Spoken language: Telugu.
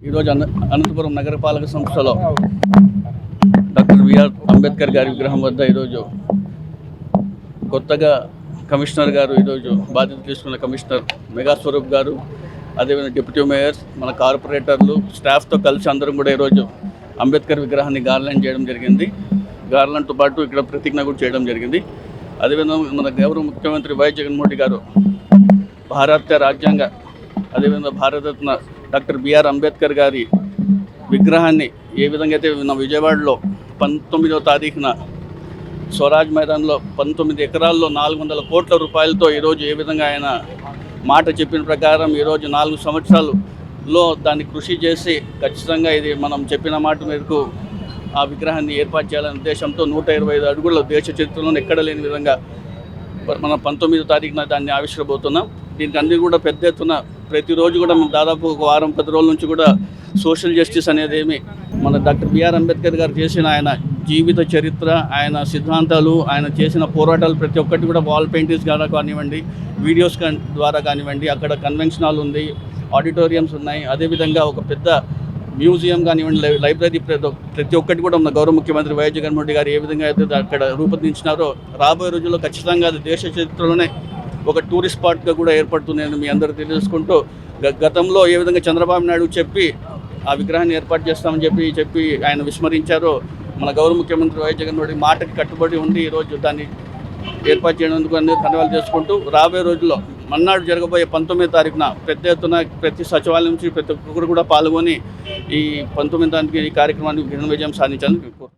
ఈరోజు అనంతపురం నగరపాలక సంస్థలో డాక్టర్ బిఆర్ అంబేద్కర్ గారి విగ్రహం వద్ద ఈరోజు కొత్తగా కమిషనర్ గారు ఈరోజు బాధ్యత తీసుకున్న కమిషనర్ మెగా స్వరూప్ గారు, అదేవిధంగా డిప్యూటీ మేయర్స్, మన కార్పొరేటర్లు, స్టాఫ్తో కలిసి అందరం కూడా ఈరోజు అంబేద్కర్ విగ్రహాన్ని గార్లాండ్ చేయడం జరిగింది. గార్లాండ్తో పాటు ఇక్కడ ప్రతిజ్ఞ కూడా చేయడం జరిగింది. అదేవిధంగా మన గౌరవ ముఖ్యమంత్రి వైఎస్ జగన్మోహన్ రెడ్డి గారు భారత రాజ్యాంగ అదేవిధంగా భారతరత్న డాక్టర్ బిఆర్ అంబేద్కర్ గారి విగ్రహాన్ని ఏ విధంగా అయితే మన విజయవాడలో 19వ తారీఖున స్వరాజ్ మైదాన్లో 19 ఎకరాల్లో 400 కోట్ల రూపాయలతో ఈరోజు ఏ విధంగా ఆయన మాట చెప్పిన ప్రకారం ఈరోజు 4 సంవత్సరాలలో దాన్ని కృషి చేసి ఖచ్చితంగా ఇది మనం చెప్పిన మాట మేరకు ఆ విగ్రహాన్ని ఏర్పాటు చేయాలనే ఉద్దేశంతో 125 అడుగుల దేశ చరిత్రలో ఎక్కడ లేని విధంగా మనం 19వ తారీఖున దాన్ని ఆవిష్కరబోతున్నాం. దీనికి అన్ని కూడా పెద్ద ఎత్తున ప్రతిరోజు కూడా మనం దాదాపు ఒక వారం 10 రోజుల నుంచి కూడా సోషల్ జస్టిస్ అనేది మన డాక్టర్ బిఆర్ అంబేద్కర్ గారు చేసిన ఆయన జీవిత చరిత్ర, ఆయన సిద్ధాంతాలు, ఆయన చేసిన పోరాటాలు ప్రతి ఒక్కటి కూడా వాల్ పెయింటింగ్స్ ద్వారా కానివ్వండి, వీడియోస్ ద్వారా కానివ్వండి, అక్కడ కన్వెన్షన్ హాల్ ఉంది, ఆడిటోరియంస్ ఉన్నాయి, అదేవిధంగా ఒక పెద్ద మ్యూజియం కానివ్వండి, లైబ్రరీ ప్రతి ఒక్కటి కూడా మన గౌరవ ముఖ్యమంత్రి వైఎస్ జగన్మోహన్ రెడ్డి గారు ఏ విధంగా అయితే అక్కడ రూపొందించినారో రాబోయే రోజుల్లో ఖచ్చితంగా అది దేశ చరిత్రలోనే ఒక టూరిస్ట్ స్పాట్గా కూడా ఏర్పడుతుందని మీ అందరూ తెలుసుకుంటూ, గతంలో ఏ విధంగా చంద్రబాబు నాయుడు చెప్పి ఆ విగ్రహాన్ని ఏర్పాటు చేస్తామని చెప్పి ఆయన విస్మరించారో మన గౌరవ ముఖ్యమంత్రి వైఎస్ జగన్మోహన్ రెడ్డి మాటకి కట్టుబడి ఉండి ఈరోజు దాన్ని ఏర్పాటు చేయడానికి అన్ని ధన్యవాదాలు చేసుకుంటూ, రాబోయే రోజుల్లో మన్నాడు జరగబోయే 19వ తారీఖున పెద్ద ఎత్తున ప్రతి సచివాలయం నుంచి ప్రతి ఒక్కరు కూడా పాల్గొని ఈ 19వ తారీఖు ఈ కార్యక్రమాన్ని ఘన విజయం సాధించాలని కోరుతున్నాను.